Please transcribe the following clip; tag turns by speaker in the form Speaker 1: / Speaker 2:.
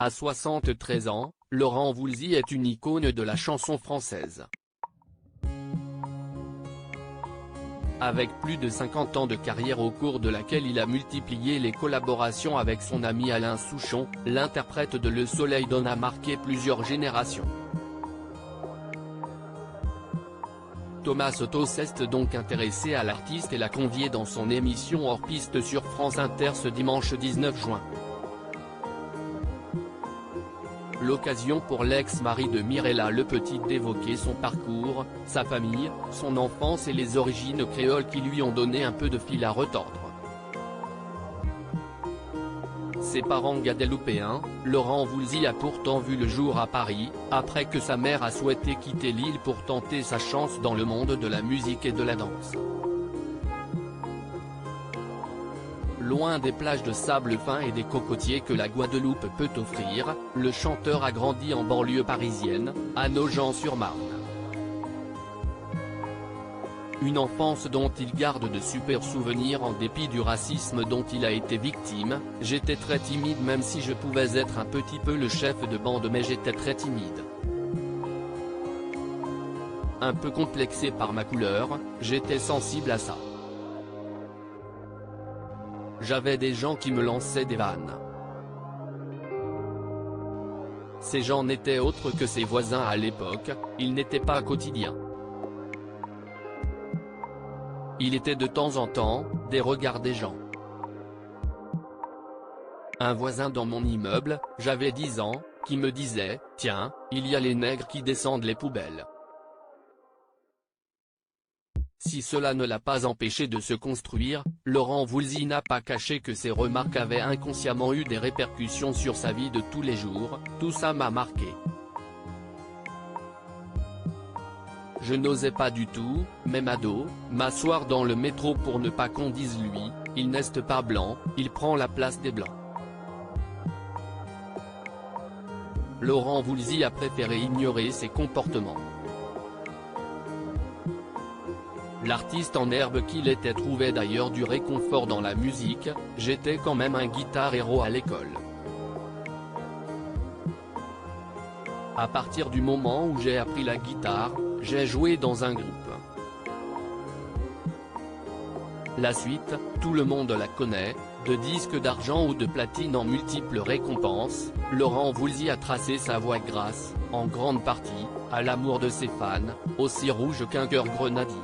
Speaker 1: À 73 ans, Laurent Voulzy est une icône de la chanson française. Avec plus de 50 ans de carrière au cours de laquelle il a multiplié les collaborations avec son ami Alain Souchon, l'interprète de Le Soleil Donne a marqué plusieurs générations. Thomas Soto s'est donc intéressé à l'artiste et l'a convié dans son émission Hors Piste sur France Inter ce dimanche 19 juin. L'occasion pour l'ex-mari de Mirella Le Petit d'évoquer son parcours, sa famille, son enfance et les origines créoles qui lui ont donné un peu de fil à retordre. Ses parents guadeloupéens, Laurent Voulzy a pourtant vu le jour à Paris, après que sa mère a souhaité quitter l'île pour tenter sa chance dans le monde de la musique et de la danse. Loin des plages de sable fin et des cocotiers que la Guadeloupe peut offrir, le chanteur a grandi en banlieue parisienne, à Nogent-sur-Marne. Une enfance dont il garde de super souvenirs en dépit du racisme dont il a été victime. J'étais très timide même si je pouvais être un petit peu le chef de bande mais j'étais très timide. Un peu complexé par ma couleur, j'étais sensible à ça. J'avais des gens qui me lançaient des vannes. Ces gens n'étaient autres que ses voisins à l'époque, ils n'étaient pas quotidiens. Il était de temps en temps, des regards des gens. Un voisin dans mon immeuble, j'avais 10 ans, qui me disait « Tiens, il y a les nègres qui descendent les poubelles ». Si cela ne l'a pas empêché de se construire, Laurent Voulzy n'a pas caché que ses remarques avaient inconsciemment eu des répercussions sur sa vie de tous les jours. Tout ça m'a marqué. Je n'osais pas du tout, même ado, m'asseoir dans le métro pour ne pas qu'on dise lui, il n'est pas blanc, il prend la place des blancs. Laurent Voulzy a préféré ignorer ses comportements. L'artiste en herbe qu'il était trouvait d'ailleurs du réconfort dans la musique. J'étais quand même un guitar héros à l'école. À partir du moment où j'ai appris la guitare, j'ai joué dans un groupe. La suite, tout le monde la connaît, de disques d'argent ou de platine en multiples récompenses. Laurent Voulzy a tracé sa voie grâce, en grande partie, à l'amour de ses fans, aussi rouge qu'un cœur grenadine.